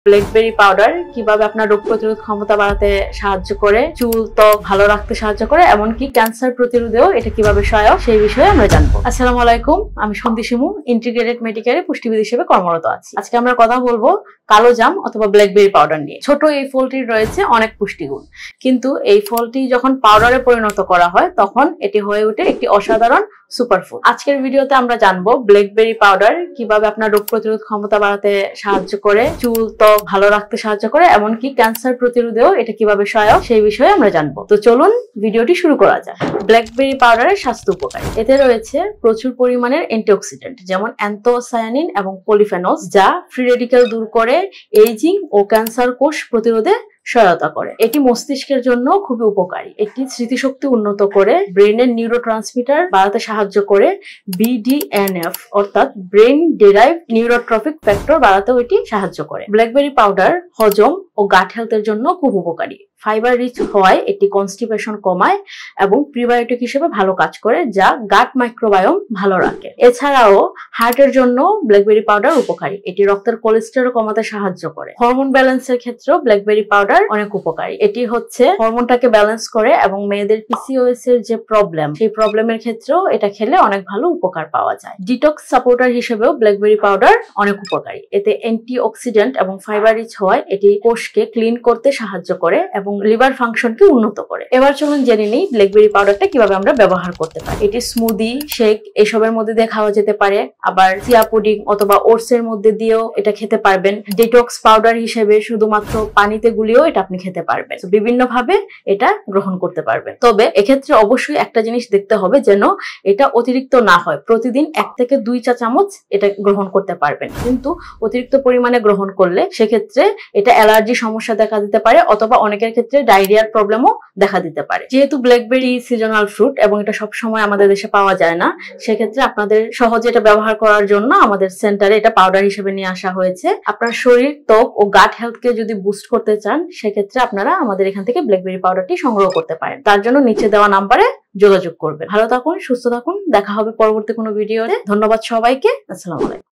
Blackberry powder কিভাবে আপনার রোগ প্রতিরোধ ক্ষমতা বাড়াতে সাহায্য করে, চুল ত্বক ভালো রাখতে সাহায্য করে, এমনকি ক্যান্সার প্রতিরোধেও এটা কিভাবে সহায়ক সেই বিষয়ে আমরা জানবো। আসসালামু আলাইকুম, আমি সন্ধি শিমু, ইন্টিগ্রেটেড মেডিকেয়ারে পুষ্টিবিদ হিসেবে কর্মরত আছি। আজকে আমরা কথা বলবো কালো জাম অথবা ব্ল্যাকবেরি পাউডার নিয়ে। ছোট এই ফলটির রয়েছে অনেক পুষ্টিগুণ, কিন্তু এই ফলটি যখন পাউডারে পরিণত করা হয় তখন এটি হয়ে ওঠে একটি অসাধারণ সুপারফুড। আজকের ভিডিওতে আমরা জানবো ব্ল্যাকবেরি পাউডার কিভাবে আপনার রোগ প্রতিরোধ ক্ষমতা বাড়াতে সাহায্য করে, চুল ত্বক ভালো রাখতে সাহায্য করে, এমনকি ক্যান্সার প্রতিরোধেও এটা কিভাবে সহায়ক সেই বিষয়ে আমরা জানবো। তো চলুন ভিডিওটি শুরু করা যাক। ব্ল্যাকবেরি পাউডারের স্বাস্থ্য উপকার, এতে রয়েছে প্রচুর পরিমাণের অ্যান্টিঅক্সিডেন্ট যেমন অ্যান্থোসায়ানিন এবং পলিফেনলস, যা ফ্রি রেডিক্যাল দূর করে, এইজিং ও ক্যান্সার কোষ প্রতিরোধে সহায়তা করে। এটি মস্তিষ্কের জন্য খুবই উপকারী। এটি স্মৃতিশক্তি উন্নত করে, ব্রেনের নিউরোট্রান্সমিটার বাড়াতে সাহায্য করে, BDNF অর্থাৎ ব্রেন ডেরাইভ নিউরোট্রফিক ফ্যাক্টর বাড়াতেও এটি সাহায্য করে। ব্ল্যাকবেরি পাউডার হজম ও গাট হেলথের জন্য খুব উপকারী। ফাইবার রিচ হওয়ায় এটি কনস্টিপেশন কমায় এবং প্রিবায়োটিক হিসেবে ভালো কাজ করে, যা গাট মাইক্রোবায়োম ভালো রাখে। এছাড়াও হার্টের জন্য ব্ল্যাকবেরি পাউডার উপকারী। এটি রক্তের কোলেস্টেরল কমাতে সাহায্য করে। হরমোন ব্যালেন্সের ক্ষেত্রেও ব্ল্যাকবেরি পাউডার অনেক উপকারী। এটি হরমোনটাকে ব্যালেন্স করে এবং মেয়েদের PCOS এর যে প্রবলেম, সেই প্রবলেমের ক্ষেত্রেও এটা খেলে অনেক ভালো উপকার পাওয়া যায়। ডিটক্স সাপোর্টার হিসেবেও ব্ল্যাকবেরি পাউডার অনেক উপকারী। এতে অ্যান্টিঅক্সিডেন্ট এবং ফাইবার রিচ হওয়ায় এটি কোষকে ক্লিন করতে সাহায্য করে এবং লিভার ফাংশনকে উন্নত করে। এবার চলুন জেনে নিই ব্ল্যাকবেরি পাউডারটা কিভাবে আমরা ব্যবহার করতে পারি। এটি স্মুদি, শেক এসবের মধ্যে দিয়ে খাওয়া যেতে পারে, আবার চিয়া পুডিং অথবা ওটস এর মধ্যে দিয়েও এটা খেতে পারবেন। ডিটক্স পাউডার হিসেবে শুধুমাত্র পানিতে গুলিয়েও এটা আপনি খেতে পারবেন। বিভিন্ন ভাবে এটা গ্রহণ করতে পারবেন। তবে এক্ষেত্রে অবশ্যই একটা জিনিস দেখতে হবে যেন এটা অতিরিক্ত না হয়। প্রতিদিন 1 থেকে 2 চা চামচ এটা গ্রহণ করতে পারবেন, কিন্তু অতিরিক্ত পরিমাণে গ্রহণ করলে সেক্ষেত্রে এটা অ্যালার্জি সমস্যা দেখা দিতে পারে, অথবা অনেকের ক্ষেত্রে ডায়রিয়ার প্রবলেমও দেখা দিতে পারে। যেহেতু ব্ল্যাকবেরি সিজনাল ফ্রুট এবং এটা সবসময় আমাদের দেশে পাওয়া যায় না, সেক্ষেত্রে আপনাদের সহজে এটা ব্যবহার করার জন্য আমাদের সেন্টারে এটা পাউডার হিসেবে নিয়ে আসা হয়েছে। আপনার শরীর, ত্বক ও গাট হেলথকে যদি বুস্ট করতে চান, সেক্ষেত্রে আপনারা আমাদের এখান থেকে ব্ল্যাকবেরি পাউডারটি সংগ্রহ করতে পারেন। তার জন্য নিচে দেওয়া নাম্বারে যোগাযোগ করবেন। ভালো থাকুন, সুস্থ থাকুন, দেখা হবে পরবর্তী কোনো ভিডিওতে। ধন্যবাদ সবাইকে। আসসালামু আলাইকুম।